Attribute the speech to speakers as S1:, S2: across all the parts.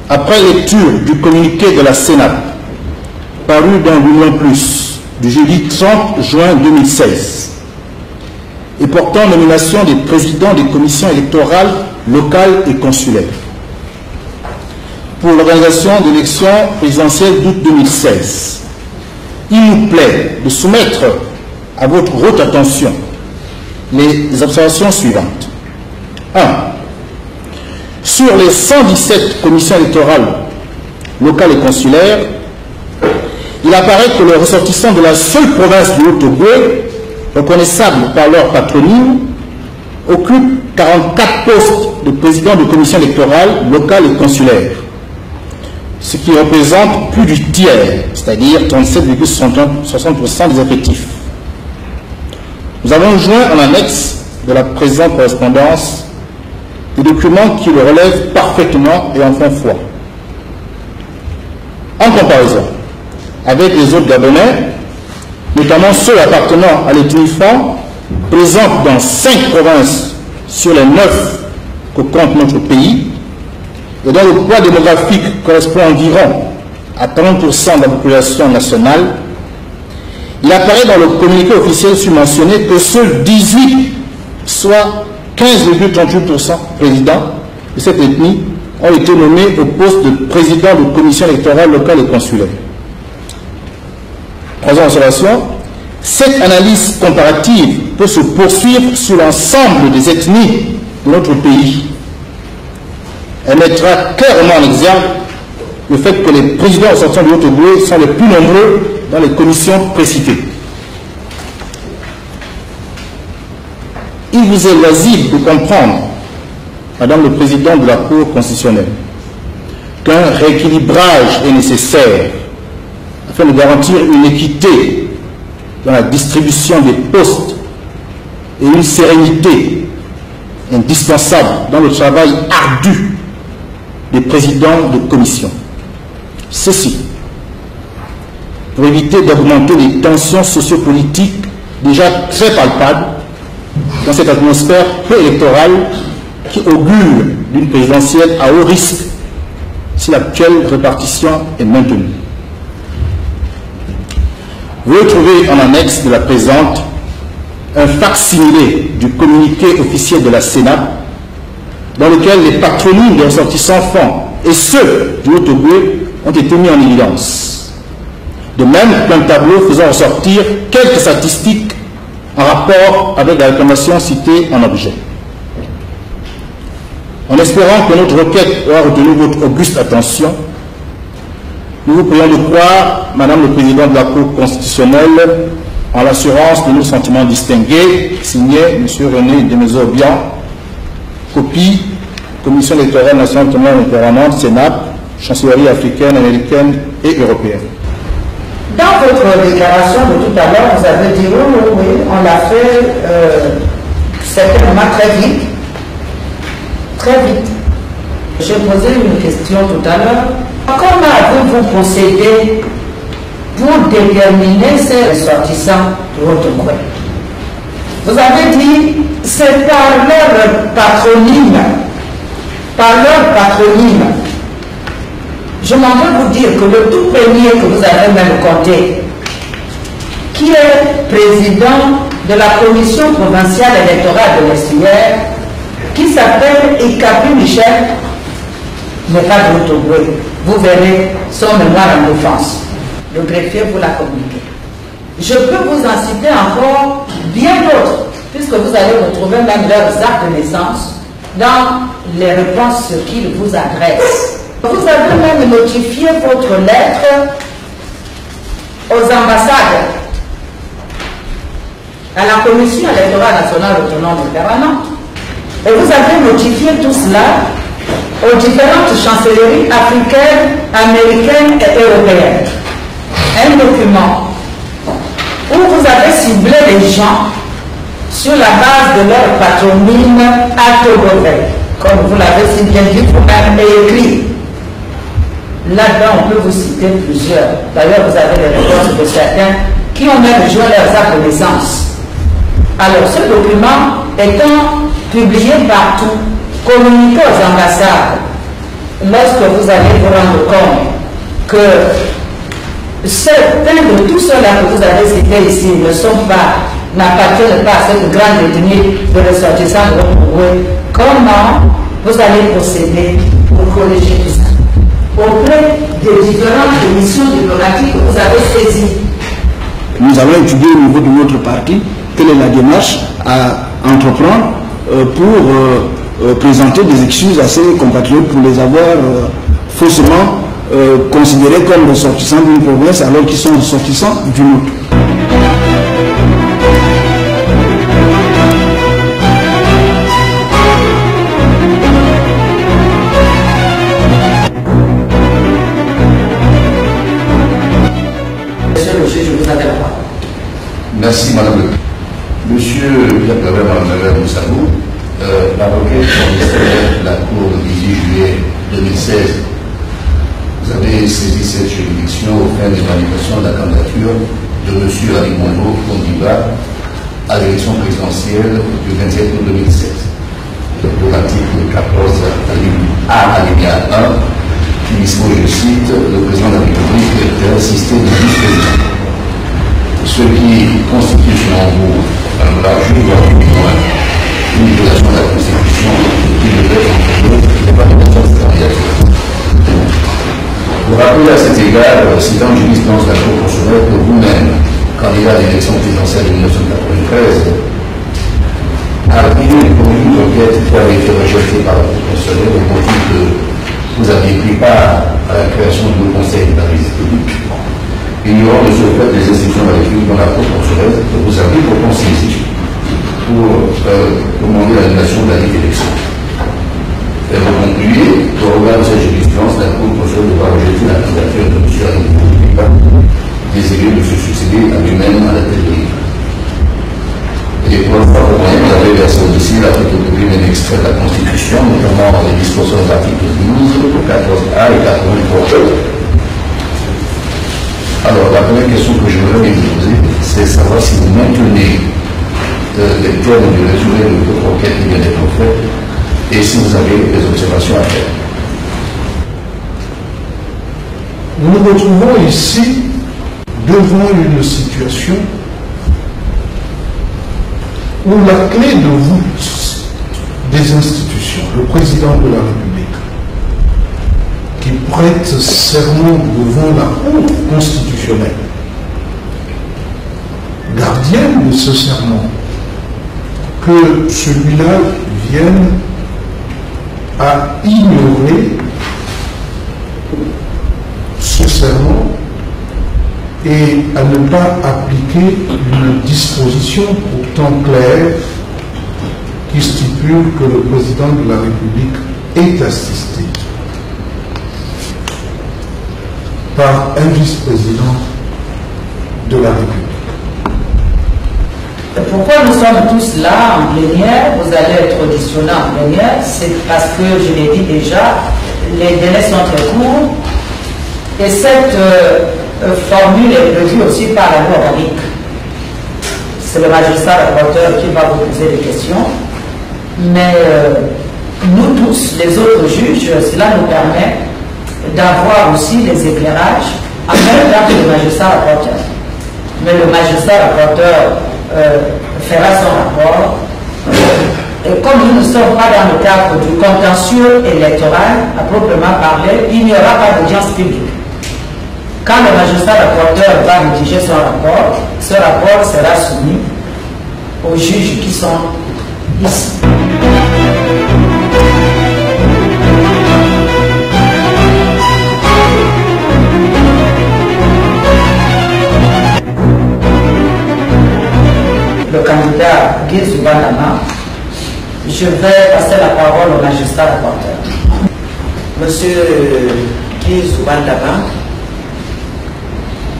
S1: après lecture du communiqué de la Sénat, paru dans l'Union Plus, du jeudi 30 juin 2016, et portant nomination des présidents des commissions électorales locales et consulaires pour l'organisation d'élections présidentielles d'août 2016, il nous plaît de soumettre à votre haute attention les observations suivantes. 1. Sur les 117 commissions électorales locales et consulaires, il apparaît que les ressortissants de la seule province du Haut-Ogooué, reconnaissables par leur patronyme, occupent 44 postes de président de commission électorale locale et consulaire, ce qui représente plus du tiers, c'est-à-dire 37,60% des effectifs. Nous avons joint en annexe de la présente correspondance des documents qui le relèvent parfaitement et en font foi. En comparaison avec les autres Gabonais, notamment ceux appartenant à l'ETUIFAN, présents dans 5 provinces sur les 9 que compte notre pays, et dont le poids démographique correspond environ à 30% de la population nationale, il apparaît dans le communiqué officiel submentionné que seuls 18, soit 15,38% présidents de cette ethnie, ont été nommés au poste de président de commission électorale locale et consulaire. Troisième observation, cette analyse comparative peut se poursuivre sur l'ensemble des ethnies de notre pays. Elle mettra clairement en exergue le fait que les présidents sortants du Haut-Ogooué sont les plus nombreux dans les commissions précitées. Il vous est loisible de comprendre, Madame le Président de la Cour constitutionnelle, qu'un rééquilibrage est nécessaire afin de garantir une équité dans la distribution des postes et une sérénité indispensable dans le travail ardu des présidents de commission. Ceci pour éviter d'augmenter les tensions sociopolitiques déjà très palpables dans cette atmosphère peu électorale qui augure d'une présidentielle à haut risque si l'actuelle répartition est maintenue. Vous retrouvez en annexe de la présente un fac-similé du communiqué officiel de la Sénat dans lequel les patronymes des ressortissants francs et ceux du Haut-Ogooué ont été mis en évidence. De même qu'un tableau faisant ressortir quelques statistiques en rapport avec la réclamation citée en objet. En espérant que notre requête aura retenu votre auguste attention, nous vous prions de croire, Madame le Président de la Cour constitutionnelle, en l'assurance de nos sentiments distingués, signé M. René Demezo-Bian, copie, Commission électorale nationale indépendante, Sénat, Chancellerie africaine, américaine et européenne.
S2: Dans votre déclaration de tout à l'heure, vous avez dit oui, on l'a fait certainement très vite. Très vite. J'ai posé une question tout à l'heure. Comment avez-vous procédé pour déterminer ces ressortissants de votre coin? Vous avez dit, c'est par leur patronyme. Par leur patronyme. Je m'en veux vous dire que le tout premier que vous avez même compté, qui est président de la commission provinciale électorale de l'Estuaire, qui s'appelle Ikapi Michel, n'est pas de Haut-Ogooué. Vous verrez son mémoire en défense. Le greffier vous l'a communiqué. Je peux vous en citer encore bien d'autres, puisque vous allez retrouver même leurs actes de naissance dans les réponses qu'ils vous adressent. Vous avez même notifié votre lettre aux ambassades, à la Commission électorale nationale autonome de Permanente. Et vous avez notifié tout cela aux différentes chancelleries africaines, américaines et européennes. Un document où vous avez ciblé les gens sur la base de leur patronyme Haut-Ogooué, comme vous l'avez si bien dit vous-même et écrit. Là-dedans, on peut vous citer plusieurs. D'ailleurs, vous avez les réponses de certains qui ont même joué leurs actes de naissance. Alors, ce document étant publié partout, communiqué aux ambassades, lorsque vous allez vous rendre compte que certains de tous ceux-là que vous avez cités ici n'appartiennent pas à cette grande ethnie de ressortissants de votre pays, comment vous allez procéder pour corriger tout ça auprès des différentes missions diplomatiques que vous avez saisies?
S3: Nous allons étudier au niveau de notre parti quelle est la démarche à entreprendre pour présenter des excuses à ces compatriotes pour les avoir faussement considérés comme ressortissants d'une province alors qu'ils sont ressortissants d'une autre.
S4: Merci, Madame le Monsieur Pierre-Claver Moussabou, la requête fournisseur de la Cour du 18 juillet 2016, vous avez saisi cette juridiction au fin des manifestations de la candidature de M. Ali Bongo Kondiba à l'élection présidentielle du 27 août 2016. Pour l'article 14 alinéa 1, qui dispose, je cite, le président de la République est assisté de vice-présidents. Ce qui constitue selon vous un large ou une violation de la Constitution qui devrait entre autres l'évaluation de la candidature. Vous rappelez à cet égard, citant une jurisprudence de la Cour constitutionnelle, que vous-même, candidat à l'élection présidentielle de 1993, avez connu une requête qui avait été rejetée par la Cour constitutionnelle au motif que vous aviez pris part à la création du Conseil de la République, ignorant de ce fait des institutions de la République dans la Cour constitutionnelle que vous avez pourtant saisi pour demander l'annulation de la dite élection. Et vous concluez qu'au regard de cette jurisprudence, la Cour constitutionnelle devra rejeter la candidature de M. Arikou, désiré de se succéder à lui-même à la tête de l'État. Et pour le fois, vous avez versé au dossier la photocopie d'un extrait de la Constitution, notamment les dispositions de l'article 12, 14A et 83. Alors, la première question que je voudrais vous poser, c'est savoir si vous maintenez les termes du résumé de votre enquête qui vient d'être faite et si vous avez des observations à faire.
S5: Nous nous retrouvons ici devant une situation où la clé de voûte des institutions, le président de la République, qui prête serment devant la Cour constitutionnelle, gardienne de ce serment, que celui-là vienne à ignorer ce serment et à ne pas appliquer une disposition pourtant claire qui stipule que le président de la République est assisté par un vice-président de la République.
S2: Pourquoi nous sommes tous là en plénière? Vous allez être auditionnés en plénière, c'est parce que, je l'ai dit déjà, les délais sont très courts et cette formule est prévue aussi par la loi organique. C'est le magistrat rapporteur qui va vous poser des questions, mais nous tous, les autres juges, cela nous permet d'avoir aussi les éclairages en même temps que le magistrat rapporteur. Mais le magistrat rapporteur fera son rapport. Et comme nous ne sommes pas dans le cadre du contentieux électoral, à proprement parler, il n'y aura pas d'audience publique. Quand le magistrat rapporteur va rédiger son rapport, ce rapport sera soumis aux juges qui sont ici. Le candidat Guy Zubandama, je vais passer la parole au magistrat rapporteur.
S6: Monsieur Guy Zubandama,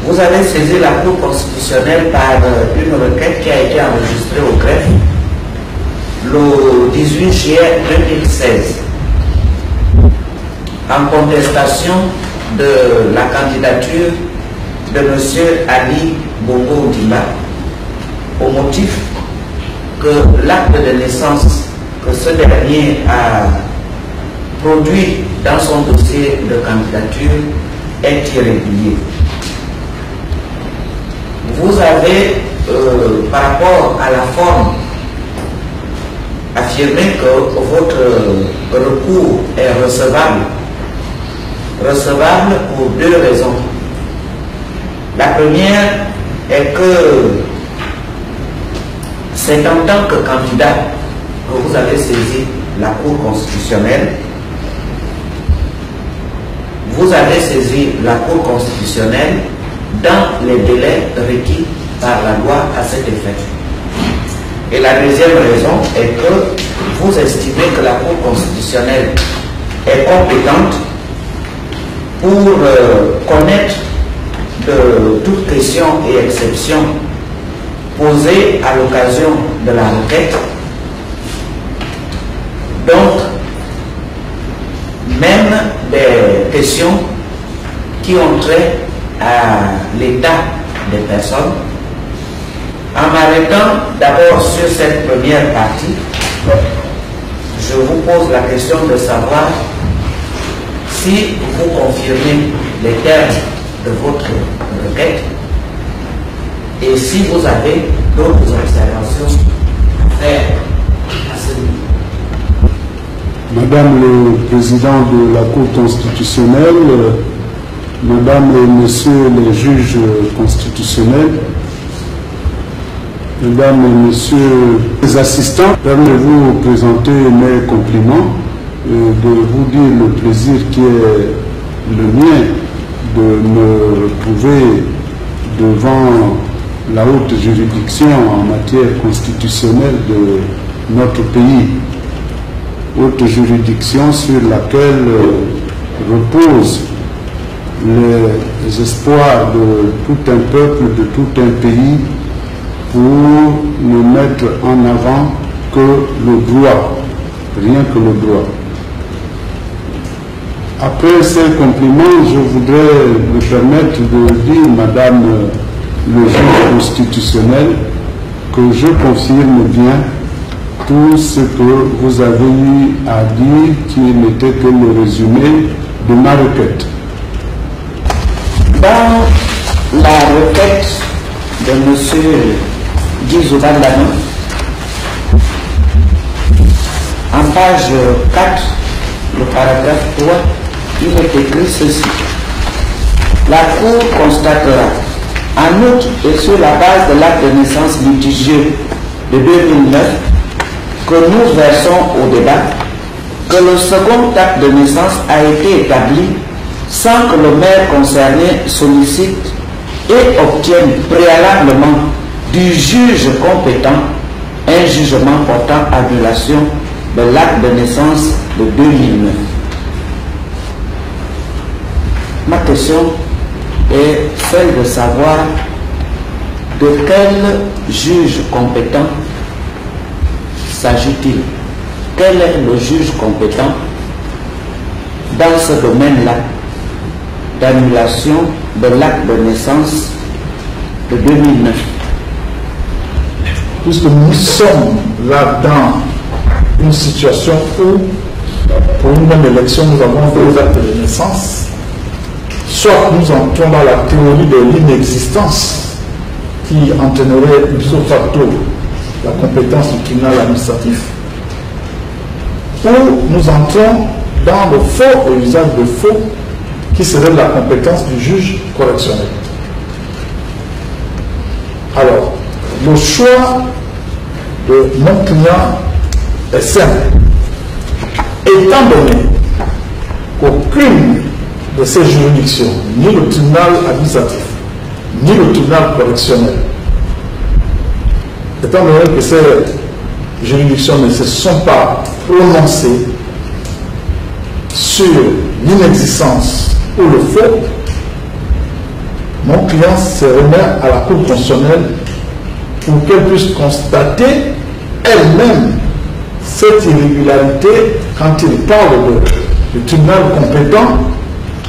S6: vous avez saisi la Cour constitutionnelle par une requête qui a été enregistrée au greffe le 18 juillet 2016 en contestation de la candidature de M. Ali Bongo Ondimba au motif que l'acte de naissance que ce dernier a produit dans son dossier de candidature est irrégulier. Vous avez, par rapport à la forme, affirmé que votre recours est recevable. Recevable pour deux raisons. La première est que c'est en tant que candidat que vous avez saisi la Cour constitutionnelle. Vous avez saisi la Cour constitutionnelle dans les délais requis par la loi à cet effet. Et la deuxième raison est que vous estimez que la Cour constitutionnelle est compétente pour connaître de toute question et exception posée à l'occasion de la requête. Donc, même des questions qui ont trait à l'état des personnes. En m'arrêtant d'abord sur cette première partie, je vous pose la question de savoir si vous confirmez les termes de votre requête et si vous avez d'autres observations à faire à ce niveau.
S7: Madame le Président de la Cour constitutionnelle, Madame et Messieurs les juges constitutionnels, Mesdames et Messieurs les assistants, permettez-vous de présenter mes compliments et de vous dire le plaisir qui est le mien de me trouver devant la haute juridiction en matière constitutionnelle de notre pays. Haute juridiction sur laquelle reposent les espoirs de tout un peuple, de tout un pays, pour ne mettre en avant que le droit, rien que le droit. Après ces compliments, je voudrais me permettre de dire, Madame le juge constitutionnel, que je confirme bien tout ce que vous avez eu à dire, qui n'était que le résumé de ma requête.
S6: Dans la requête de M. Guy Zobandano, en page 4, le paragraphe 3, il est écrit ceci. La Cour constatera, en outre et sur la base de l'acte de naissance litigieux de 2009, que nous versons au débat, que le second acte de naissance a été établi sans que le maire concerné sollicite et obtienne préalablement du juge compétent un jugement portant annulation de l'acte de naissance de 2009. Ma question est celle de savoir de quel juge compétent s'agit-il? Quel est le juge compétent dans ce domaine-là d'annulation de l'acte de naissance de 2009?
S5: Puisque nous sommes là dans une situation où, pour une même élection, nous avons deux actes de naissance, soit nous entrons dans la théorie de l'inexistence qui entraînerait ipso facto la compétence du tribunal administratif, ou nous entrons dans le faux et l'usage de faux qui serait la compétence du juge correctionnel. Alors, le choix de mon client est simple. Étant donné qu'aucune de ces juridictions, ni le tribunal administratif, ni le tribunal correctionnel, étant donné que ces juridictions ne se sont pas prononcées sur l'inexistence ou le faux, mon client se remet à la Cour constitutionnelle pour qu'elle puisse constater elle-même cette irrégularité. Quand il parle du tribunal compétent,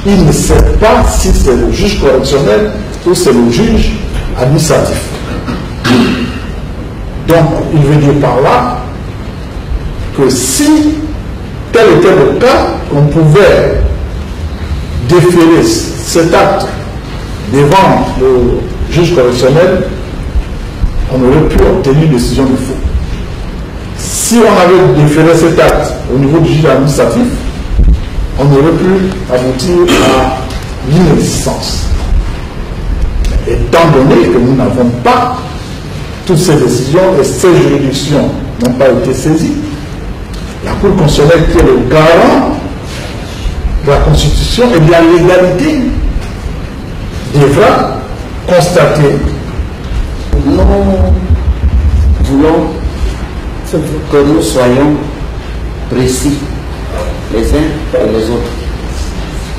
S5: il ne sait pas si c'est le juge correctionnel ou c'est le juge administratif. Donc, il veut dire par là que si tel était le cas, on pouvait déférer cet acte devant le juge correctionnel, on aurait pu obtenir une décision de faux. Si on avait déféré cet acte au niveau du juge administratif, on aurait pu aboutir à l'inexistence. Étant donné que nous n'avons pas toutes ces décisions et ces juridictions n'ont pas été saisies, la Cour constitutionnelle, qui est le garant de la Constitution et de la légalité, devra constater.
S6: Nous voulons que nous soyons précis les uns et les autres.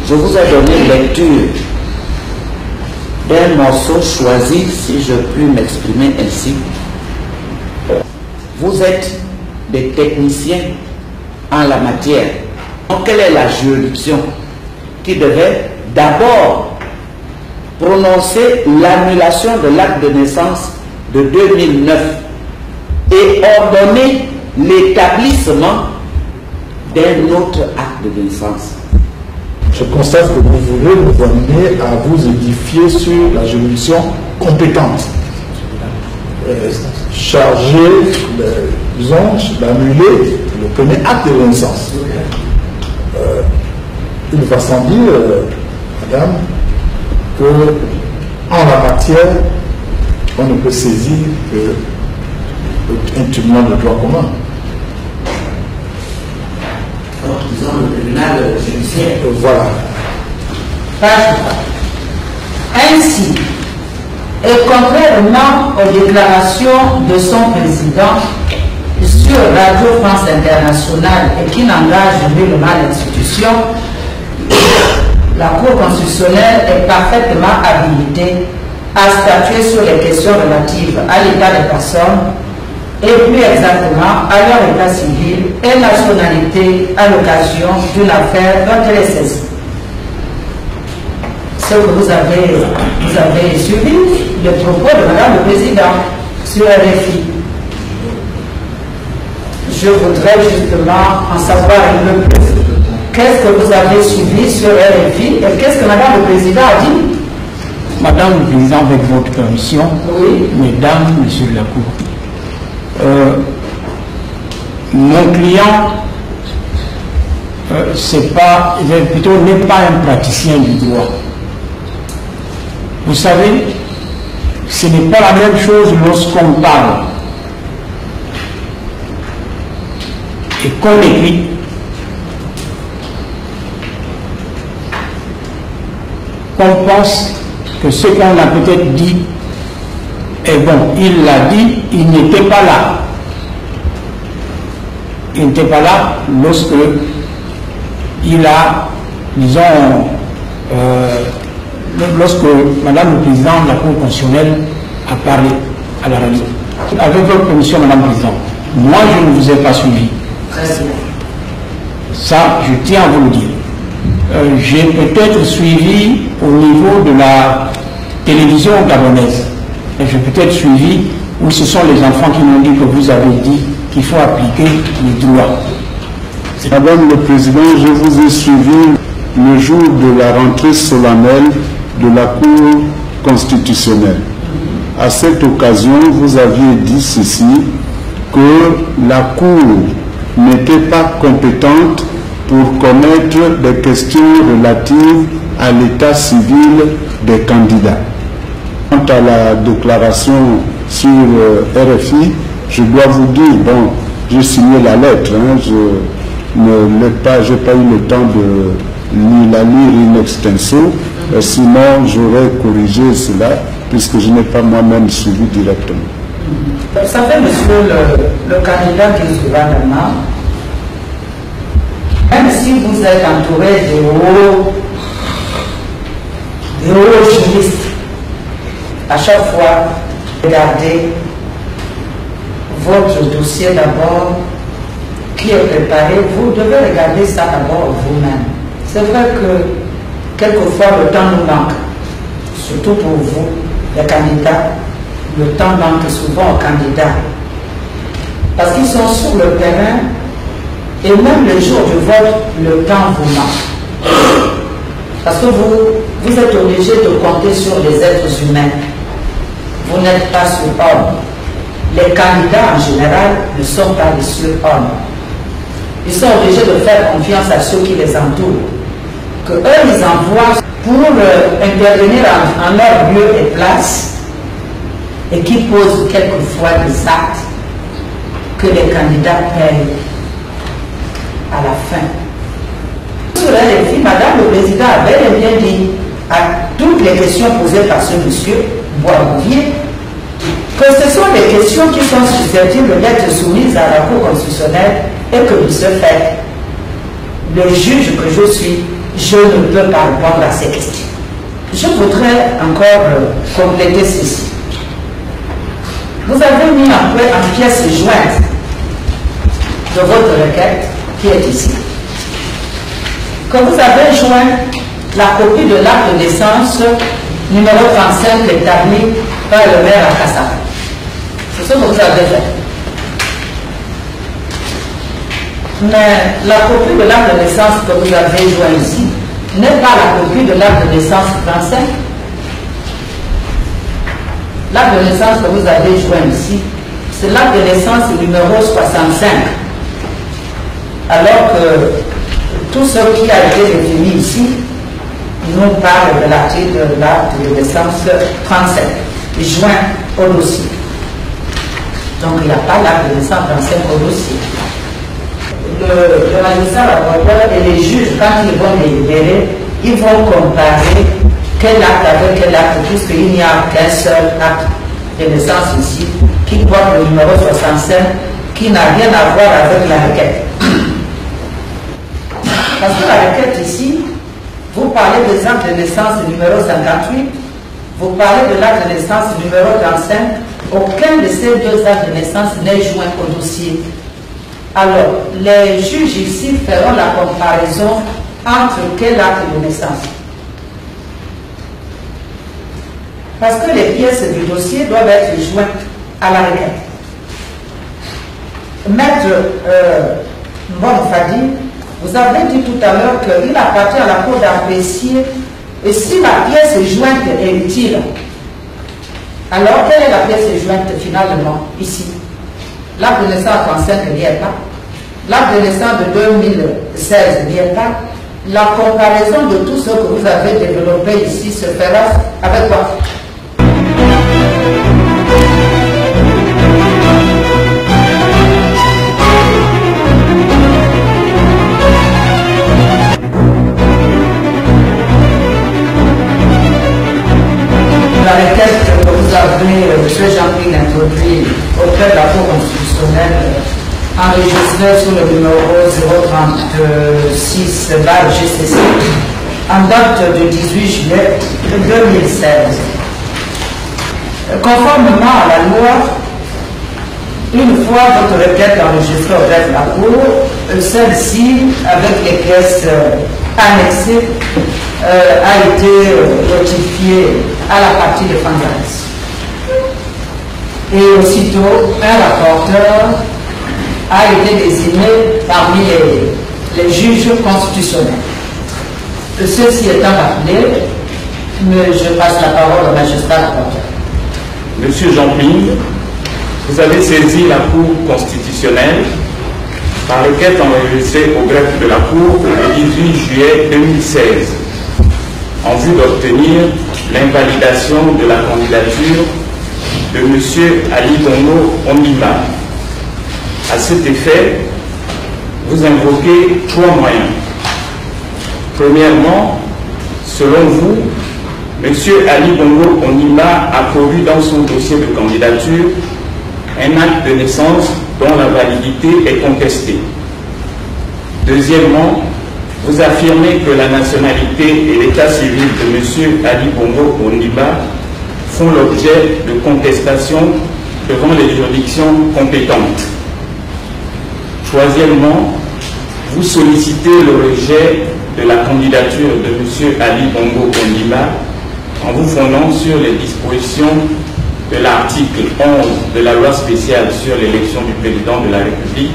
S6: Je vous ai donné lecture d'un morceau choisi, si je puis m'exprimer ainsi. Vous êtes des techniciens en la matière. Donc, quelle est la juridiction qui devait d'abord prononcer l'annulation de l'acte de naissance de 2009 et ordonner l'établissement d'un autre acte de naissance?
S5: Je constate que vous voulez nous amener à vous édifier sur la juridiction compétente, chargée, disons, d'annuler le premier acte de naissance. Il va sans dire, madame, que en la matière, on ne peut saisir qu'un tribunal de droit commun.
S6: Disons le tribunal judiciaire.
S5: Voilà.
S2: Ainsi, et contrairement aux déclarations de son président sur Radio France Internationale et qui n'engage nullement l'institution, la Cour constitutionnelle est parfaitement habilitée à statuer sur les questions relatives à l'état des personnes et plus exactement à leur état civil et nationalité à l'occasion d'une affaire dont elle est saisie. Ce que vous avez suivi, le propos de Madame le Président sur RFI. Je voudrais justement en savoir un peu plus. Qu'est-ce que vous avez suivi sur RFI et qu'est-ce que Madame le Président a dit?
S8: Madame le Président, avec votre permission,
S2: oui.
S8: Mesdames, Messieurs de la Cour, mon client n'est pas un praticien du droit. Vous savez, ce n'est pas la même chose lorsqu'on parle et qu'on écrit. Qu'on pense que ce qu'on a peut-être dit est bon. Il l'a dit, il n'était pas là. Il n'était pas là lorsque il a, disons, lorsque Madame le Président de la Cour constitutionnelle a parlé à la radio. Avec votre permission, Madame la Présidente, moi je ne vous ai pas suivi. Ça, je tiens à vous le dire. J'ai peut-être suivi au niveau de la télévision gabonaise. J'ai peut-être suivi où ce sont les enfants qui m'ont dit que vous avez dit qu'il faut appliquer les droits.
S7: Madame le Président, je vous ai suivi le jour de la rentrée solennelle de la Cour constitutionnelle. À cette occasion, vous aviez dit ceci, que la Cour n'était pas compétente pour connaître des questions relatives à l'état civil des candidats. Quant à la déclaration sur RFI, je dois vous dire, bon, j'ai signé la lettre, hein, je n'ai pas eu le temps de la lire in extenso, sinon j'aurais corrigé cela, puisque je n'ai pas moi-même suivi directement.
S2: Ça fait, monsieur le candidat qui est gouvernement, même si vous êtes entouré de hauts juristes, à chaque fois, regardez votre dossier d'abord, qui est préparé, vous devez regarder ça d'abord vous-même. C'est vrai que quelquefois le temps nous manque, surtout pour vous, les candidats. Le temps manque souvent aux candidats. Parce qu'ils sont sur le terrain Et même le jour du vote, le temps vous manque. Parce que vous êtes obligé de compter sur les êtres humains. Vous n'êtes pas surhomme. Les candidats en général ne sont pas des surhommes. Ils sont obligés de faire confiance à ceux qui les entourent. Que eux, ils envoient pour intervenir en leur lieu et place et qui posent quelquefois des actes que les candidats payent à la fin. Sur un défi, Madame le Président avait bien dit à toutes les questions posées par ce monsieur Boisbouvier que ce sont des questions qui sont susceptibles d'être soumises à la Cour constitutionnelle et que de ce fait, le juge que je suis, je ne peux pas répondre à ces questions. Je voudrais encore compléter ceci. Vous avez mis en pièce jointe de votre requête qui est ici, que vous avez joint la copie de l'acte de naissance numéro 35 établi par le maire à Kassab. C'est ce que vous avez fait. Mais la copie de l'acte de naissance que vous avez joint ici n'est pas la copie de l'acte de naissance 35. L'acte de naissance que vous avez joint ici, c'est l'acte de naissance numéro 65. Alors que tout ce qui a été défini ici nous parle de l'article de l'acte de naissance 37, joint au dossier. Donc il n'y a pas l'acte de naissance 35 au dossier. Le magistrat rapporteur et les juges, quand ils vont délibérer, ils vont comparer quel acte avec quel acte, puisqu'il n'y a qu'un seul acte de naissance ici, qui porte le numéro 65, qui n'a rien à voir avec la requête. Parce que la requête ici, vous parlez des actes de naissance numéro 58, vous parlez de l'acte de naissance numéro 35, aucun de ces deux actes de naissance n'est joint au dossier. Alors, les juges ici feront la comparaison entre quel acte de naissance. Parce que les pièces du dossier doivent être jointes à la requête. Maître Mbon Fadi, vous avez dit tout à l'heure qu'il appartient à la Cour d'apprécier et si la pièce jointe est utile. Alors, quelle est la pièce jointe finalement ici? L'acte de naissance 35 n'y est pas. L'acte de naissance de 2016 n'y est pas. La comparaison de tout ce que vous avez développé ici se fera avec quoi? La requête que vous avez, M. Jean-Pierre, introduit auprès de la Cour constitutionnelle, enregistrée sous le numéro 036/GCC, en date du 18 juillet 2016. Conformément à la loi, une fois votre requête enregistrée auprès de la Cour, celle-ci, avec les pièces annexées, a été notifiée à la partie défenderesse. Et aussitôt, un rapporteur a été désigné parmi les juges constitutionnels. Ceci étant rappelé, je passe la parole au magistrat rapporteur.
S9: Monsieur Jean-Ping, vous avez saisi la Cour constitutionnelle par requête enregistrée au greffe de la Cour le 18 juillet 2016 en vue d'obtenir l'invalidation de la candidature de M. Ali Bongo Ondimba. À cet effet, vous invoquez trois moyens. Premièrement, selon vous, M. Ali Bongo Ondimba a produit dans son dossier de candidature un acte de naissance dont la validité est contestée. Deuxièmement, vous affirmez que la nationalité et l'état civil de M. Ali Bongo Ondimba font l'objet de contestation devant les juridictions compétentes. Troisièmement, vous sollicitez le rejet de la candidature de M. Ali Bongo Ondimba en vous fondant sur les dispositions de l'article 11 de la loi spéciale sur l'élection du président de la République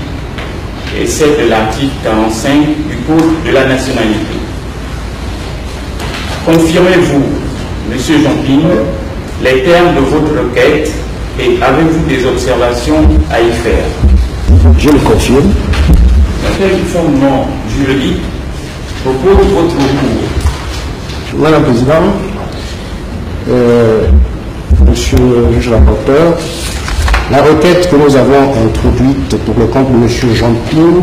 S9: et celle de l'article 45 du Code de la nationalité. Confirmez-vous, M. Jean-Ping, les termes de votre requête et avez-vous des observations à y faire?
S3: Je le confirme.
S9: Quel fondement juridique propose votre recours?
S10: Madame la Présidente, Monsieur le juge rapporteur, la requête que nous avons introduite pour le compte de M. Jean-Ping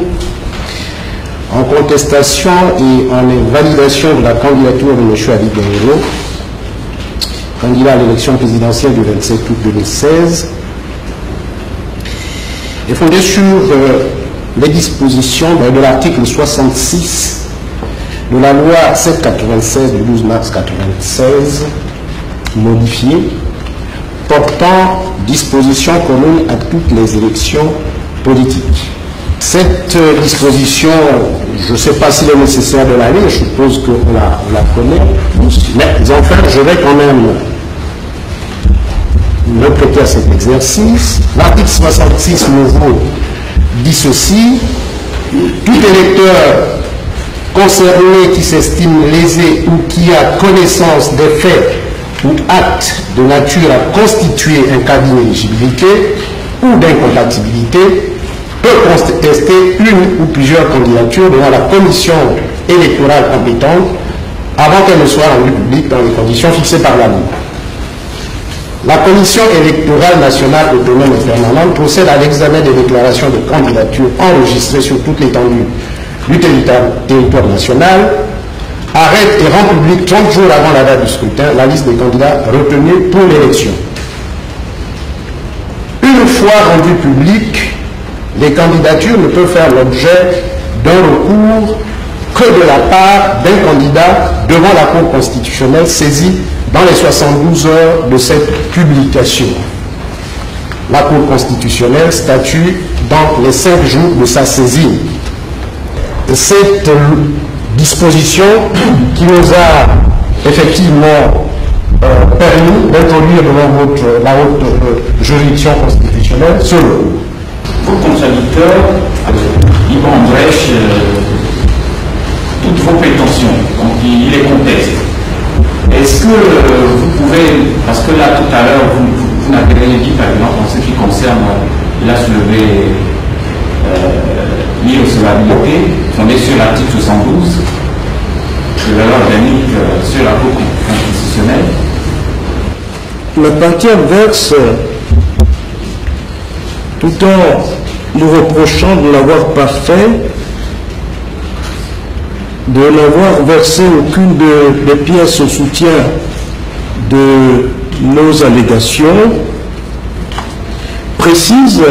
S10: en contestation et en validation de la candidature de M. Ali Bongo, candidat à l'élection présidentielle du 27 août 2016, est fondée sur les dispositions de l'article 66 de la loi 796 du 12 mars 1996, modifiée, portant dispositions communes à toutes les élections politiques. Cette disposition, je ne sais pas s'il est nécessaire de la lire, je suppose qu'on la connaît, mais enfin, je vais quand même me prêter à cet exercice. L'article 66 nouveau dit ceci: tout électeur concerné qui s'estime lésé ou qui a connaissance des faits ou actes de nature à constituer un cas d'inéligibilité ou d'incompatibilité peut contester une ou plusieurs candidatures devant la commission électorale compétente avant qu'elle ne soit rendue publique dans les conditions fixées par la loi. La commission électorale nationale autonome et permanente procède à l'examen des déclarations de candidature enregistrées sur toute l'étendue du territoire national, arrête et rend public 30 jours avant la date du scrutin la liste des candidats retenus pour l'élection. Une fois rendues publiques, les candidatures ne peuvent faire l'objet d'un recours que de la part d'un candidat devant la Cour constitutionnelle saisie dans les 72 heures de cette publication. La Cour constitutionnelle statue dans les 5 jours de sa saisine. Cette disposition qui nous a effectivement permis d'introduire devant la haute juridiction constitutionnelle ce recours.
S8: Vos contradicteurs, ils vont en brèche toutes vos prétentions, donc il les conteste. Est-ce que vous pouvez, parce que là tout à l'heure vous n'avez rien dit par exemple en ce qui concerne, il a soulevé l'irrecevabilité fondée sur l'article 72 de la loi organique sur la Cour constitutionnelle.
S3: La partie adverse, tout en nous reprochant de l'avoir pas fait, de n'avoir versé aucune des pièces au soutien de nos allégations, précise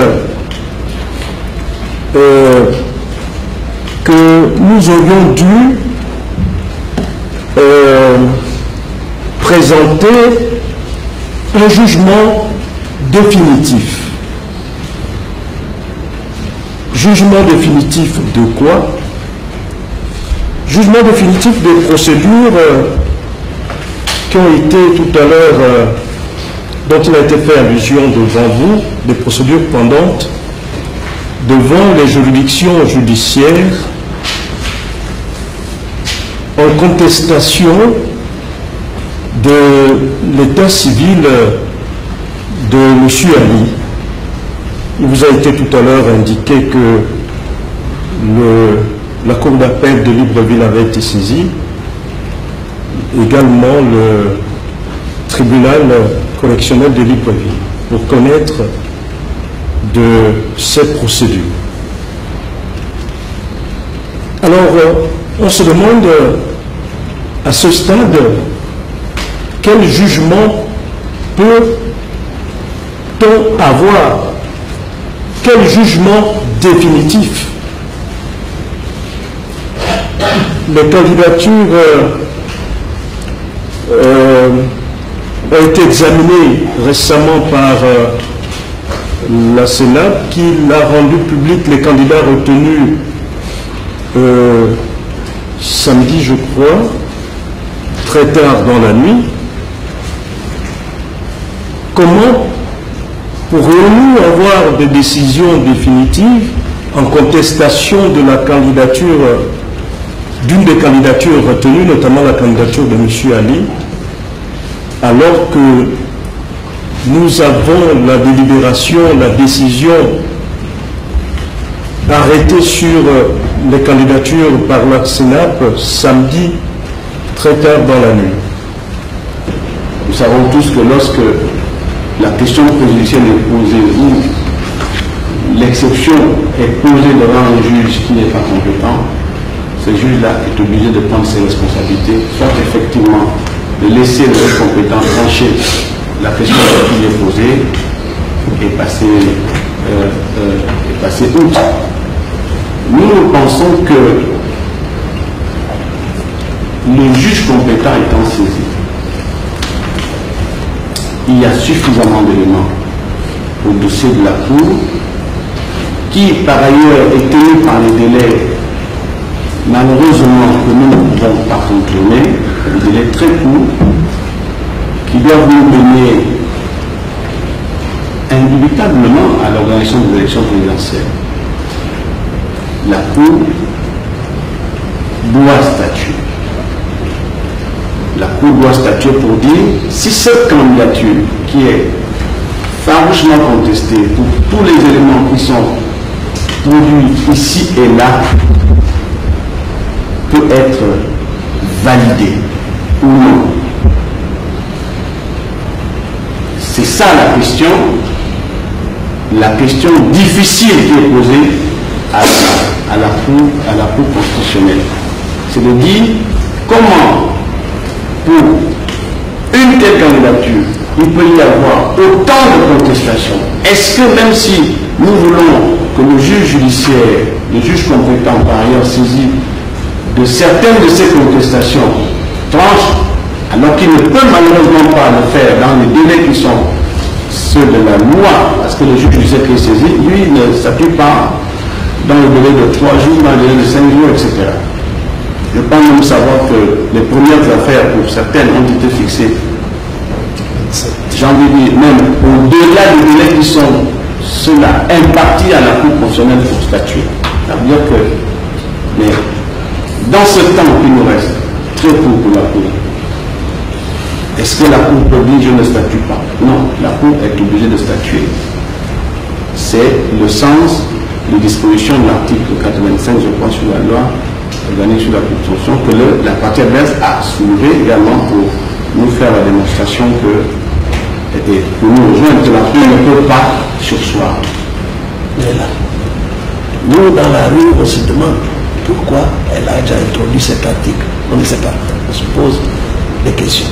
S3: que nous aurions dû présenter un jugement définitif. Jugement définitif de quoi? Jugement définitif des procédures qui ont été tout à l'heure, dont il a été fait allusion devant vous, des procédures pendantes devant les juridictions judiciaires en contestation de l'état civil de M. Ali. Il vous a été tout à l'heure indiqué que la Cour d'appel de Libreville avait été saisie, également le tribunal correctionnel de Libreville, pour connaître de cette procédure. Alors, on se demande à ce stade quel jugement peut-on avoir, quel jugement définitif. Les candidatures ont été examinées récemment par la Sénat, qui l'a rendu public les candidats retenus samedi, je crois, très tard dans la nuit. Comment pourrions-nous avoir des décisions définitives
S11: en contestation de la candidature, d'une des candidatures retenues, notamment la candidature de M. Ali, alors que nous avons la délibération, la décision arrêtée sur les candidatures par la Sénat samedi très tard dans la nuit.
S3: Nous savons tous que lorsque la question préjudicielle est posée ou l'exception est posée devant un juge qui n'est pas compétent, ce juge-là est obligé de prendre ses responsabilités, soit effectivement de laisser le juge compétent trancher la question qui lui est posée et passer outre. Nous pensons que le juge compétent étant saisi, il y a suffisamment d'éléments au dossier de la Cour qui, par ailleurs, est tenu par les délais, malheureusement, que nous ne pouvons pas contrôler, des délais très courts, qui doivent nous mener indubitablement à l'organisation des élections présidentielles. La Cour doit statuer. La Cour doit statuer pour dire si cette candidature qui est farouchement contestée pour tous les éléments qui sont produits ici et là peut être validée ou non. C'est ça la question difficile qui est posée à la Cour constitutionnelle. C'est de dire comment, pour une telle candidature, il peut y avoir autant de contestations. Est-ce que même si nous voulons que le juge judiciaire, le juge compétent par ailleurs saisi de certaines de ces contestations, tranche, alors qu'il ne peut malheureusement pas le faire dans les délais qui sont ceux de la loi, parce que le juge judiciaire qui est saisi, lui, ne s'appuie pas dans le délai de 3 jours, dans le délai de 5 jours, etc. Je pense même savoir que les premières affaires, pour certaines, ont été fixées, j'ai envie de dire, même au-delà des délais qui sont ceux-là impartis à la Cour constitutionnelle pour statuer. Ça veut dire que, mais dans ce temps qui nous reste, très court pour la Cour, est-ce que la Cour peut dire je ne statue pas? Non, la Cour est obligée de statuer. C'est le sens des dispositions de l'article 85, je crois, sur la loi organique sur la Constitution, que la partie adverse a soulevé également pour nous faire la démonstration que, et pour nous rejoindre, que la Cour ne peut pas sursoir.
S12: Mais là, nous, dans la rue, on se demande pourquoi elle a déjà introduit cet article. On ne sait pas. On se pose des questions.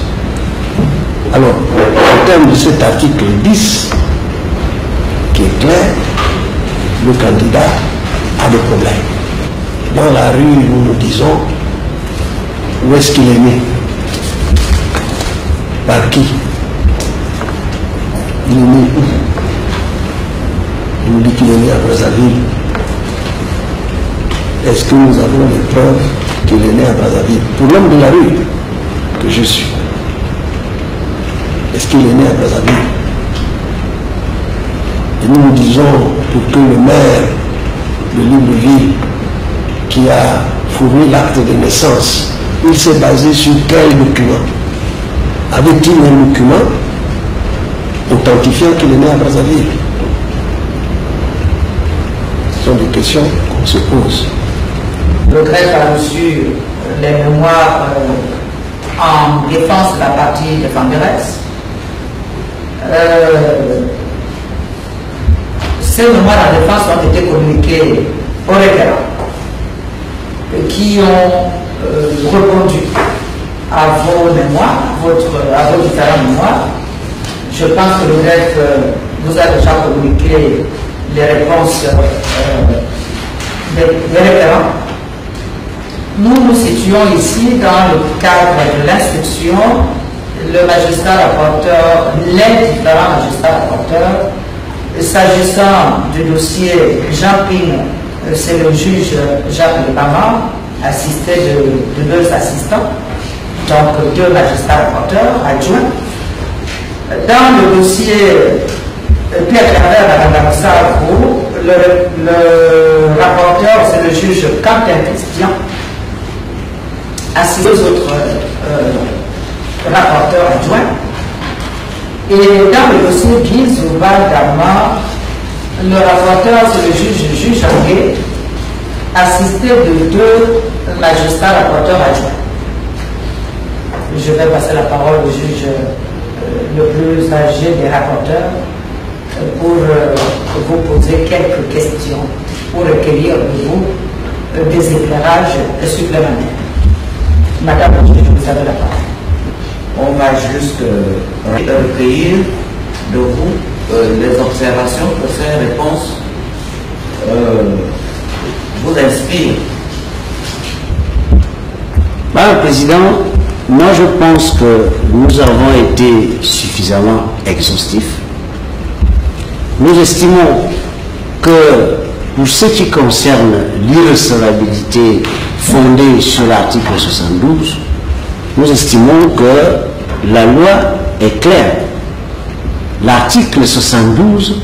S12: Alors, en termes de cet article 10, qui est clair, le candidat a des problèmes. Dans la rue, nous nous disons où est-ce qu'il est né, par qui, il est né où. Il nous dit qu'il est né à Brazzaville. Est-ce que nous avons des preuves qu'il est né à Brazzaville? Pour l'homme de la rue que je suis, est-ce qu'il est né à Brazzaville? Et nous nous disons, pour que le maire de Libreville, qui a fourni l'acte de naissance, il s'est basé sur quel document? Avait-il un document authentifiant qu'il est né à Brazzaville? Ce sont des questions qu'on se pose.
S2: Le greffe a reçu les mémoires en défense de la partie de Famberes. Ces mémoires de défense ont été communiquées au référent qui ont répondu à vos mémoires, à vos différentes mémoires. Je pense que le greffe vous a déjà communiqué les réponses des référents. Nous nous situons ici dans le cadre de l'instruction. Le magistrat rapporteur, les différents magistrats rapporteurs, s'agissant du dossier Jean Ping, c'est le juge Jacques Lebama, assisté de 2 assistants, donc 2 magistrats rapporteurs adjoints. Dans le dossier puis à travers Madame Sarko, le rapporteur, c'est le juge Quentin Christian, ainsi que les autres rapporteurs adjoints. Et dans le dossier Guise ou Dama, le rapporteur, c'est le juge Anguet, assisté de 2 magistrats rapporteurs adjoints. Je vais passer la parole au juge le plus âgé des rapporteurs pour vous poser quelques questions, pour recueillir de vous des éclairages supplémentaires. Madame, vous avez la parole.
S6: On va juste recueillir de vous les observations que ces réponses vous inspirent.
S13: Madame le Président, moi je pense que nous avons été suffisamment exhaustifs. Nous estimons que pour ce qui concerne l'irrecevabilité fondée sur l'article 72, nous estimons que la loi est claire. L'article 72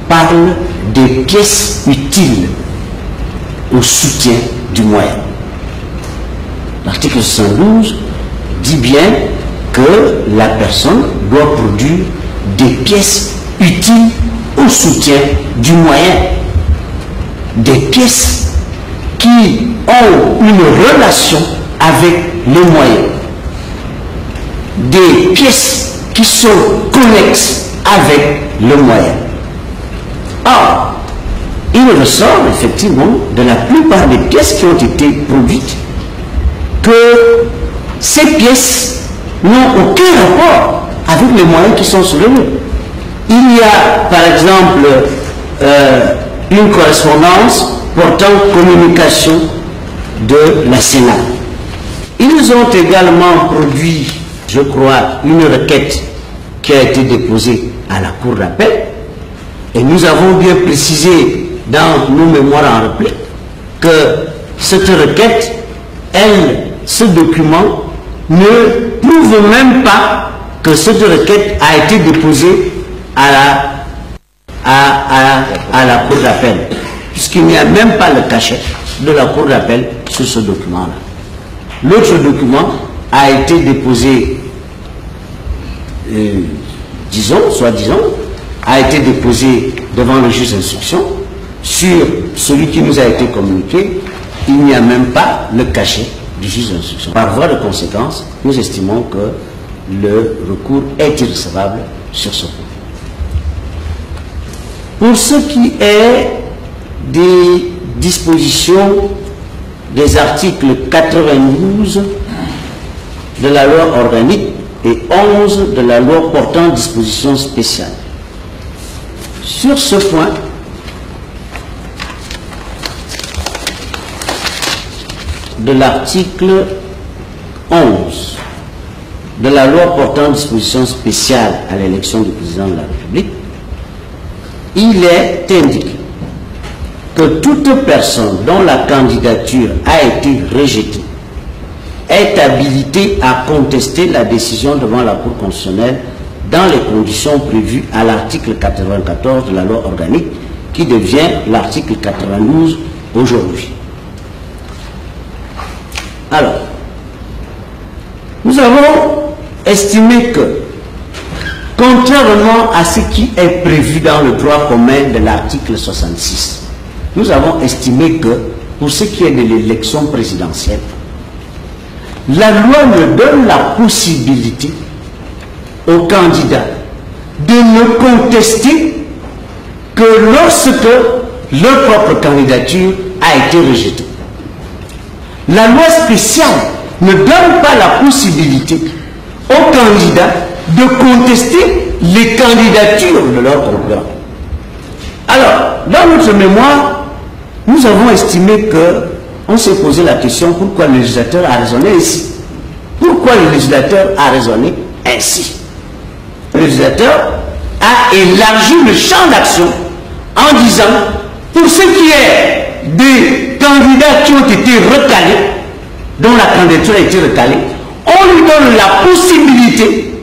S13: parle des pièces utiles au soutien du moyen. L'article 72 dit bien que la personne doit produire des pièces utiles au soutien du moyen. Des pièces qui ont une relation avec les moyens. Des pièces qui sont connexes avec le moyen. Or, il ressort effectivement de la plupart des pièces qui ont été produites que ces pièces n'ont aucun rapport avec les moyens qui sont sur le mur. Il y a par exemple une correspondance portant communication de la Sénat. Ils ont également produit, je crois, une requête qui a été déposée à la Cour d'appel, et nous avons bien précisé dans nos mémoires en réplique que cette requête, ce document ne prouve même pas que cette requête a été déposée à la Cour d'appel, puisqu'il n'y a même pas le cachet de la Cour d'appel sur ce document-là. L'autre document a été déposé, soi-disant, a été déposé devant le juge d'instruction. Sur celui qui nous a été communiqué, il n'y a même pas le cachet du juge d'instruction. Par voie de conséquence, nous estimons que le recours est irrecevable sur ce point. Pour ce qui est des dispositions des articles 92 de la loi organique et 11 de la loi portant dispositions spéciales. Sur ce point, de l'article 11 de la loi portant dispositions spéciales à l'élection du président de la République, il est indiqué que toute personne dont la candidature a été rejetée est habilitée à contester la décision devant la Cour constitutionnelle dans les conditions prévues à l'article 94 de la loi organique qui devient l'article 92 aujourd'hui. Alors, nous avons estimé que, contrairement à ce qui est prévu dans le droit commun de l'article 66, nous avons estimé que, pour ce qui est de l'élection présidentielle, la loi me donne la possibilité aux candidats de ne contester que lorsque leur propre candidature a été rejetée. La loi spéciale ne donne pas la possibilité aux candidats de contester les candidatures de leurs concurrents. Alors, dans notre mémoire, nous avons estimé que on s'est posé la question pourquoi le législateur a raisonné ainsi. Pourquoi le législateur a raisonné ainsi? Le législateur a élargi le champ d'action en disant, pour ce qui est des candidats qui ont été recalés, dont la candidature a été recalée, on lui donne la possibilité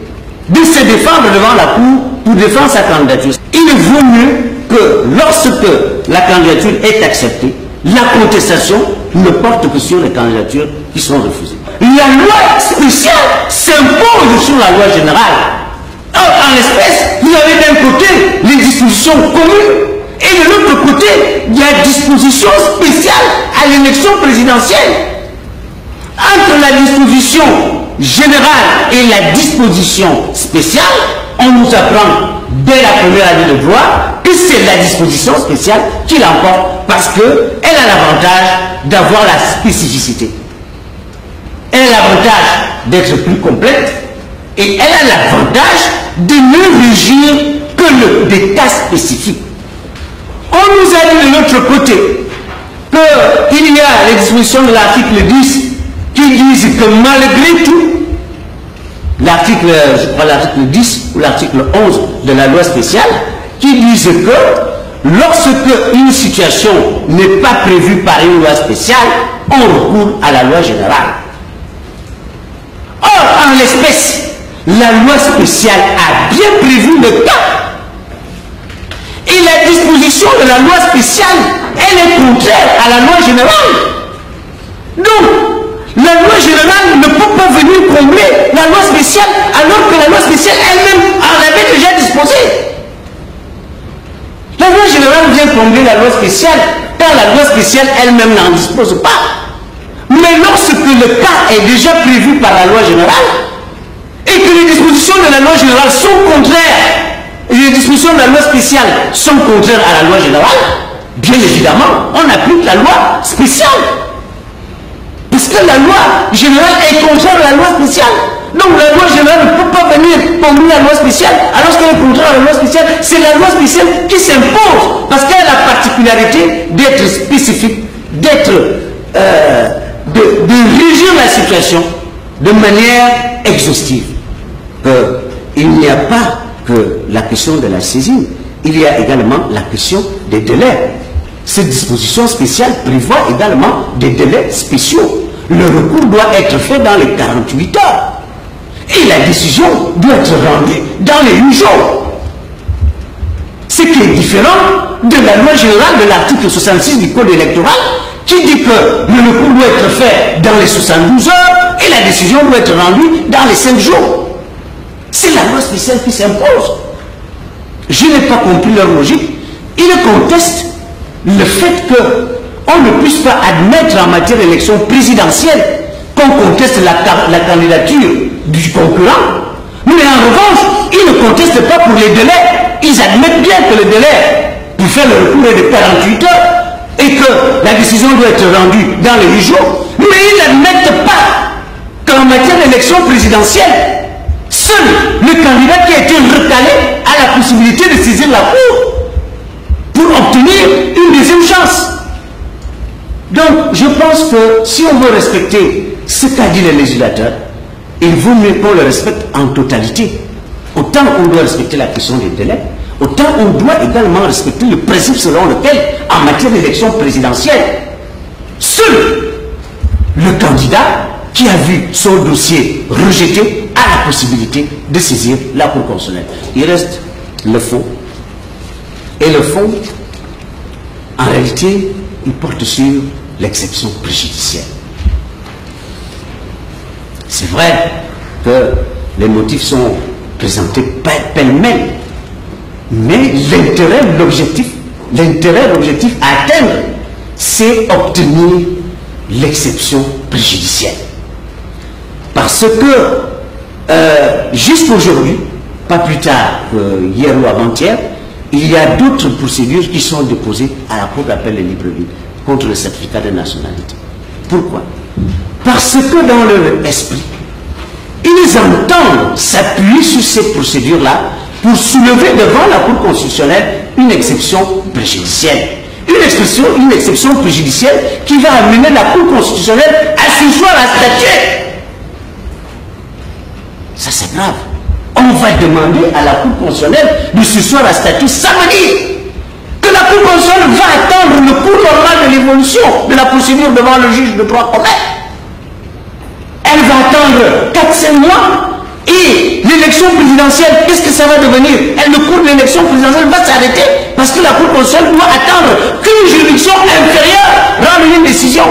S13: de se défendre devant la Cour pour défendre sa candidature. Il vaut mieux que lorsque la candidature est acceptée, la contestation ne porte que sur les candidatures qui sont refusées. La loi spéciale s'impose sur la loi générale. Or, en l'espèce, vous avez d'un côté les dispositions communes et de l'autre côté, il y a dispositions spéciales à l'élection présidentielle. Entre la disposition générale et la disposition spéciale, on nous apprend dès la première année de droit que c'est la disposition spéciale qui l'emporte parce qu'elle a l'avantage d'avoir la spécificité. Elle a l'avantage d'être plus complète et elle a l'avantage de ne régir que des cas spécifiques. On nous a dit de l'autre côté qu'il y a les dispositions de l'article 10 qui disent que malgré tout, l'article 10 ou l'article 11 de la loi spéciale, qui disent que lorsque une situation n'est pas prévue par une loi spéciale, on recourt à la loi générale. Or, en l'espèce, la loi spéciale a bien prévu le cas. Et la disposition de la loi spéciale, elle est contraire à la loi générale. Donc, la loi générale ne peut pas venir combler la loi spéciale alors que la loi spéciale elle-même en avait déjà disposé. La loi générale vient combler la loi spéciale car la loi spéciale elle-même n'en dispose pas. Mais lorsque le cas est déjà prévu par la loi générale et que les dispositions de la loi générale sont contraires, et les dispositions de la loi spéciale sont contraires à la loi générale, bien évidemment, on applique la loi spéciale. Parce que la loi générale est contraire à la loi spéciale. Donc la loi générale ne peut pas venir combler la loi spéciale alors qu'elle est contraire à la loi spéciale. C'est la loi spéciale qui s'impose parce qu'elle a la particularité d'être spécifique, de régir la situation de manière exhaustive. Il n'y a pas que la question de la saisine, il y a également la question des délais. Cette disposition spéciale prévoit également des délais spéciaux. Le recours doit être fait dans les 48 heures. Et la décision doit être rendue dans les 8 jours. Ce qui est différent de la loi générale de l'article 66 du Code électoral qui dit que le recours doit être fait dans les 72 heures et la décision doit être rendue dans les 5 jours. C'est la loi spéciale qui s'impose. Je n'ai pas compris leur logique. Ils contestent le fait qu'on ne puisse pas admettre en matière d'élection présidentielle qu'on conteste la candidature du concurrent. Mais en revanche, ils ne contestent pas pour les délais. Ils admettent bien que le délai pour faire le recours est de 48 heures et que la décision doit être rendue dans les 8 jours. Mais ils n'admettent pas qu'en matière d'élection présidentielle, seul le candidat qui a été recalé a la possibilité de saisir la Cour pour obtenir une deuxième chance. Donc, je pense que si on veut respecter ce qu'a dit le législateur, il vaut mieux qu'on le respecte en totalité. Autant on doit respecter la question des délais, autant on doit également respecter le principe selon lequel, en matière d'élection présidentielle, seul le candidat qui a vu son dossier rejeté a la possibilité de saisir la Cour constitutionnelle. Il reste le fond. Et le fond, en réalité, il porte sur l'exception préjudicielle. C'est vrai que les motifs sont présentés pêle-mêle, mais l'objectif à atteindre, c'est obtenir l'exception préjudicielle. Parce que jusqu'aujourd'hui, pas plus tard qu'hier ou avant-hier, il y a d'autres procédures qui sont déposées à la Cour d'appel de Libreville contre le certificat de nationalité. Pourquoi? Parce que dans leur esprit, ils entendent s'appuyer sur ces procédures-là pour soulever devant la Cour constitutionnelle une exception préjudicielle. Une exception préjudicielle qui va amener la Cour constitutionnelle à surseoir à statuer. Ça c'est grave. On va demander à la Cour constitutionnelle de surseoir à statuer. Ça veut dire que la Cour constitutionnelle va attendre le cours normal de l'évolution de la procédure devant le juge de droit commun. Elle va attendre 4-5 mois et l'élection l'élection présidentielle, qu'est-ce que ça va devenir? Le cours de l'élection présidentielle va s'arrêter parce que la Cour constitutionnelle doit attendre qu'une juridiction inférieure rende une décision.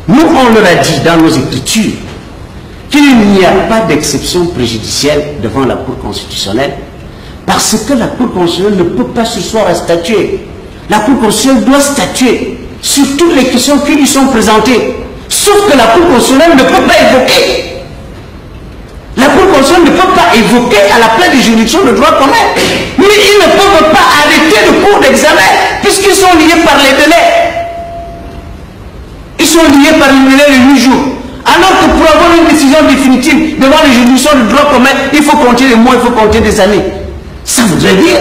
S13: Nous, on leur a dit dans nos écritures qu'il n'y a pas d'exception préjudicielle devant la Cour constitutionnelle parce que la Cour constitutionnelle ne peut pas se soir à statuer. La Cour constitutionnelle doit statuer sur toutes les questions qui lui sont présentées. Sauf que la Cour constitutionnelle ne peut pas évoquer. La Cour constitutionnelle ne peut pas évoquer à la place des juridictions de droit commun. Mais ils ne peuvent pas arrêter le cours d'examen puisqu'ils sont liés par les délais. Ils sont liés par le délai de 8 jours. Alors que pour avoir une décision définitive devant les juridictions de droit commun, il faut compter des mois, il faut compter des années. Ça voudrait dire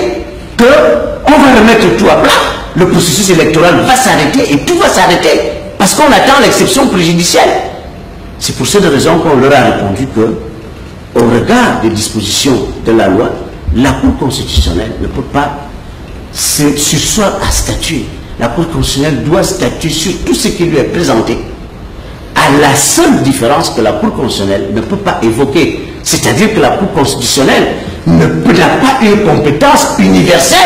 S13: qu'on va remettre tout à plat. Le processus électoral va s'arrêter et tout va s'arrêter. Parce qu'on attend l'exception préjudicielle. C'est pour cette raison qu'on leur a répondu que, au regard des dispositions de la loi, la Cour constitutionnelle ne peut pas se surseoir à statuer. La Cour constitutionnelle doit statuer sur tout ce qui lui est présenté, à la seule différence que la Cour constitutionnelle ne peut pas évoquer. C'est-à-dire que la Cour constitutionnelle n'a pas une compétence universelle.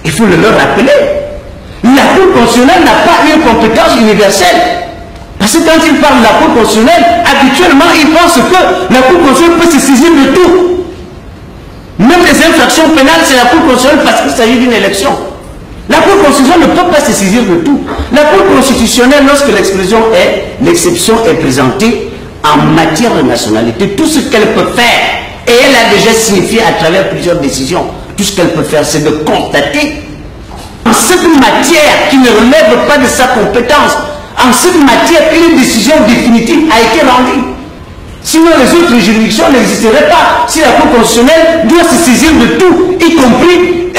S13: Il faut le leur rappeler. La Cour constitutionnelle n'a pas une compétence universelle. Parce que quand ils parlent de la Cour constitutionnelle, habituellement, ils pensent que la Cour constitutionnelle peut se saisir de tout. Même les infractions pénales, c'est la Cour constitutionnelle parce qu'il s'agit d'une élection. La Cour constitutionnelle ne peut pas se saisir de tout. La Cour constitutionnelle, lorsque l'exception est présentée en matière de nationalité, tout ce qu'elle peut faire, et elle a déjà signifié à travers plusieurs décisions, tout ce qu'elle peut faire, c'est de constater en cette matière qui ne relève pas de sa compétence, en cette matière qu'une décision définitive a été rendue. Sinon les autres juridictions n'existeraient pas si la Cour constitutionnelle doit se saisir de tout, y compris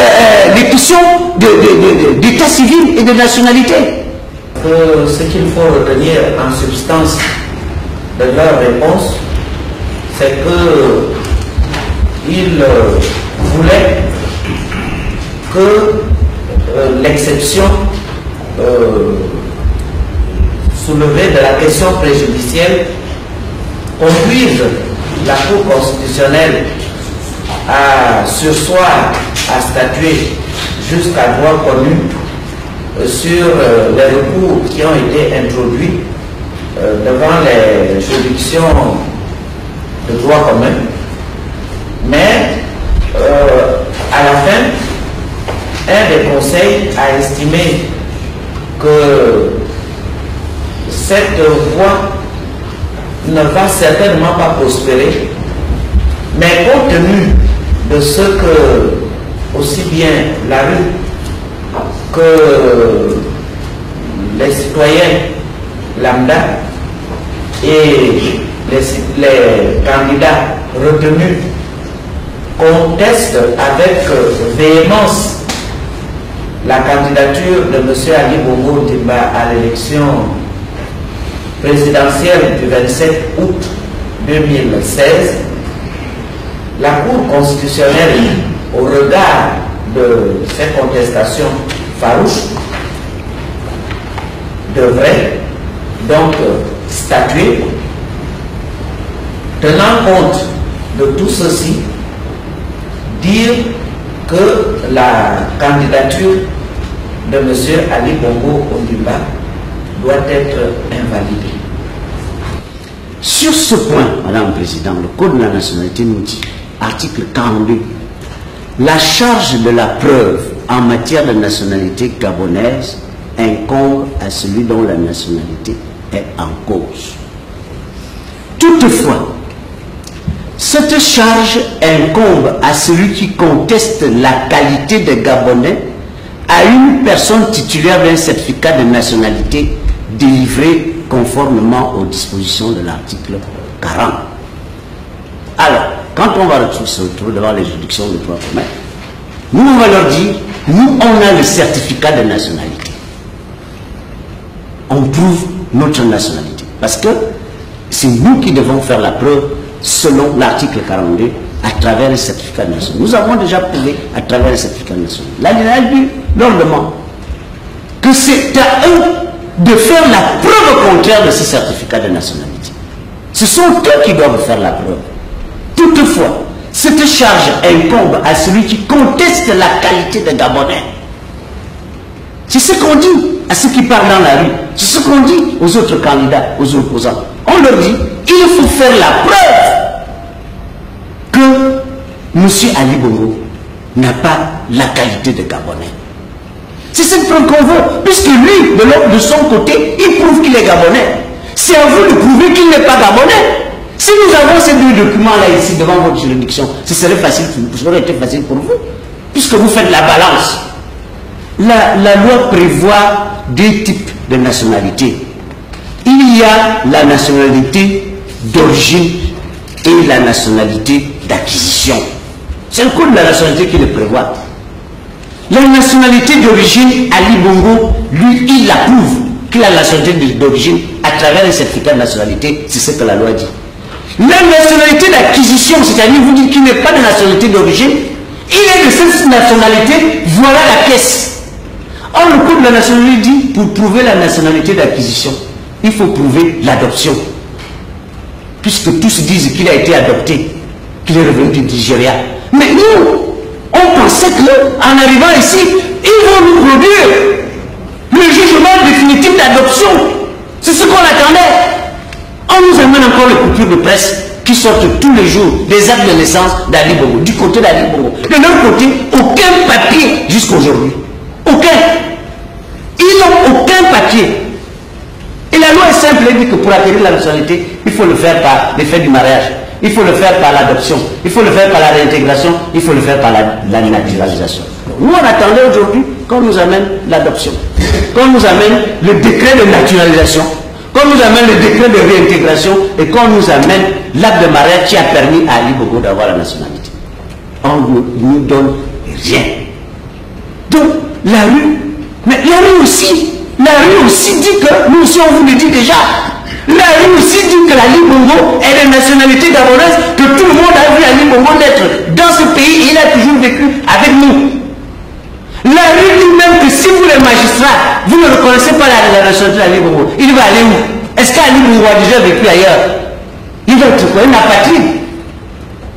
S13: les questions d'état civil et de nationalité.
S6: Ce qu'il faut retenir en substance de leur réponse, c'est qu'ils voulaient que l'exception soulevée de la question préjudicielle conduise la Cour constitutionnelle à surseoir, à statuer jusqu'à droit connu sur les recours qui ont été introduits devant les juridictions de droit commun. Mais à la fin, un des conseils a estimé que cette voie ne va certainement pas prospérer, mais compte tenu de ce que aussi bien la rue que les citoyens lambda et les candidats retenus contestent avec véhémence la candidature de M. Ali Bongo Ondimba à l'élection présidentielle du 27 août 2016, la Cour constitutionnelle, au regard de ces contestations farouches, devrait donc statuer, tenant compte de tout ceci, dire que la candidature de M. Ali Bongo Ondimba doit être invalidée.
S13: Sur ce point, Madame la Présidente, le Code de la nationalité nous dit, article 42, la charge de la preuve en matière de nationalité gabonaise incombe à celui dont la nationalité est en cause. Toutefois, cette charge incombe à celui qui conteste la qualité de Gabonais à une personne titulaire d'un certificat de nationalité délivré conformément aux dispositions de l'article 40. Alors, quand on va se retrouver devant les juridictions de droit commun, nous on va leur dire, nous on a le certificat de nationalité. On prouve notre nationalité. Parce que c'est nous qui devons faire la preuve selon l'article 42 à travers le certificat national. Nous avons déjà prouvé à travers le certificat national. L'alinéa dit leur demande que c'est à eux de faire la preuve contraire de ce certificat de nationalité. Ce sont eux qui doivent faire la preuve. Toutefois, cette charge incombe à celui qui conteste la qualité des Gabonais. C'est ce qu'on dit à ceux qui parlent dans la rue. C'est ce qu'on dit aux autres candidats, aux opposants. On leur dit, il faut faire la preuve que M. Ali Bongo n'a pas la qualité de Gabonais. C'est cette preuve qu'on veut, puisque lui, de son côté, il prouve qu'il est Gabonais. C'est à vous de prouver qu'il n'est pas Gabonais. Si nous avons ces deux documents-là ici devant votre juridiction, ce serait facile, ça aurait été facile pour vous, puisque vous faites la balance. La loi prévoit deux types de nationalités. Il y a la nationalité d'origine et la nationalité d'acquisition. C'est le code de la nationalité qui le prévoit. La nationalité d'origine, Ali Bongo, lui, il l'approuve qu'il a la nationalité d'origine à travers un certificat de nationalité, c'est ce que la loi dit. La nationalité d'acquisition, c'est-à-dire vous dites qu'il n'est pas de nationalité d'origine, il est de cette nationalité, voilà la pièce. Or, le code de la nationalité dit, pour prouver la nationalité d'acquisition, il faut prouver l'adoption. Puisque tous disent qu'il a été adopté, qu'il est revenu du Nigeria. Mais nous, on pensait qu'en arrivant ici, ils vont nous produire le jugement définitif d'adoption. C'est ce qu'on attendait. On nous amène encore les coupures de presse qui sortent tous les jours des actes de naissance d'Ali Bongo, du côté d'Ali Bongo. De leur côté, aucun papier jusqu'à aujourd'hui. Aucun. Ils n'ont aucun papier. Et la loi est simple, elle dit que pour acquérir la nationalité, il faut le faire par l'effet du mariage, il faut le faire par l'adoption, il faut le faire par la réintégration, il faut le faire par la naturalisation. Nous, on attendait aujourd'hui qu'on nous amène l'adoption, qu'on nous amène le décret de naturalisation, qu'on nous amène le décret de réintégration et qu'on nous amène l'acte de mariage qui a permis à Ali Bongo d'avoir la nationalité. On ne nous donne rien. Donc, la rue, mais la rue aussi dit que, nous aussi on vous le dit déjà, la rue aussi dit que Ali Bongo est de nationalité gabonaise, que tout le monde a vu Ali Bongo naître dans ce pays et il a toujours vécu avec nous. La rue dit même que si vous les magistrats, vous ne reconnaissez pas la nationalité d'Ali Bongo, il va aller où? Est-ce qu'Ali Bongo a déjà vécu ailleurs? Il va être quoi? Une apatride.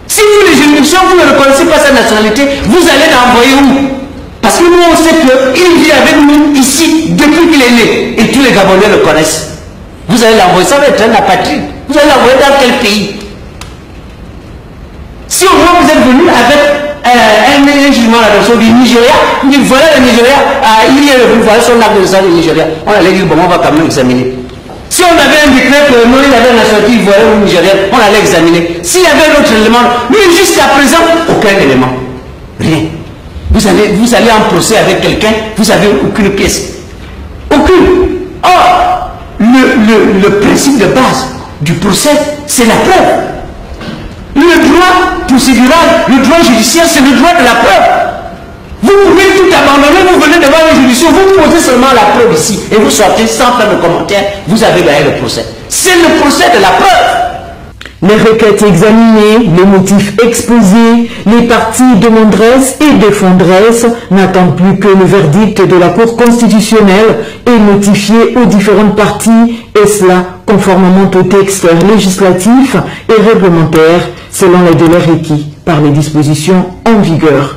S13: Si vous les juridictions, vous ne reconnaissez pas sa nationalité, vous allez l'envoyer où? Parce que nous on sait qu'il vit avec nous ici depuis qu'il est né et tous les Gabonais le connaissent. Vous allez l'envoyer, ça va être un apatride. Vous allez l'envoyer dans quel pays? Si au moins vous êtes venu avec un jugement d'adoption du Nigeria, vous dites voilà le Nigeria, il est revenu, voilà son acte de naissance du Nigeria. On allait dire bon, on va quand même examiner. Si on avait un décret que non, il avait la nationalité ivoirienne ou nigérienne, on allait examiner. S'il y avait un autre élément, mais jusqu'à présent, aucun élément. Rien. Vous allez en procès avec quelqu'un, vous n'avez aucune pièce. Aucune. Or, le principe de base du procès, c'est la preuve. Le droit procédural, le droit judiciaire, c'est le droit de la preuve. Vous pouvez tout abandonner, vous venez devant les judiciaires, vous posez seulement la preuve ici et vous sortez sans faire de commentaires, vous avez gagné le procès. C'est le procès de la preuve.
S14: Les requêtes examinées, les motifs exposés, les parties demanderesses et défenderesses n'attendent plus que le verdict de la Cour constitutionnelle et notifié aux différentes parties, et cela conformément aux textes législatifs et réglementaires selon les délais requis par les dispositions en vigueur.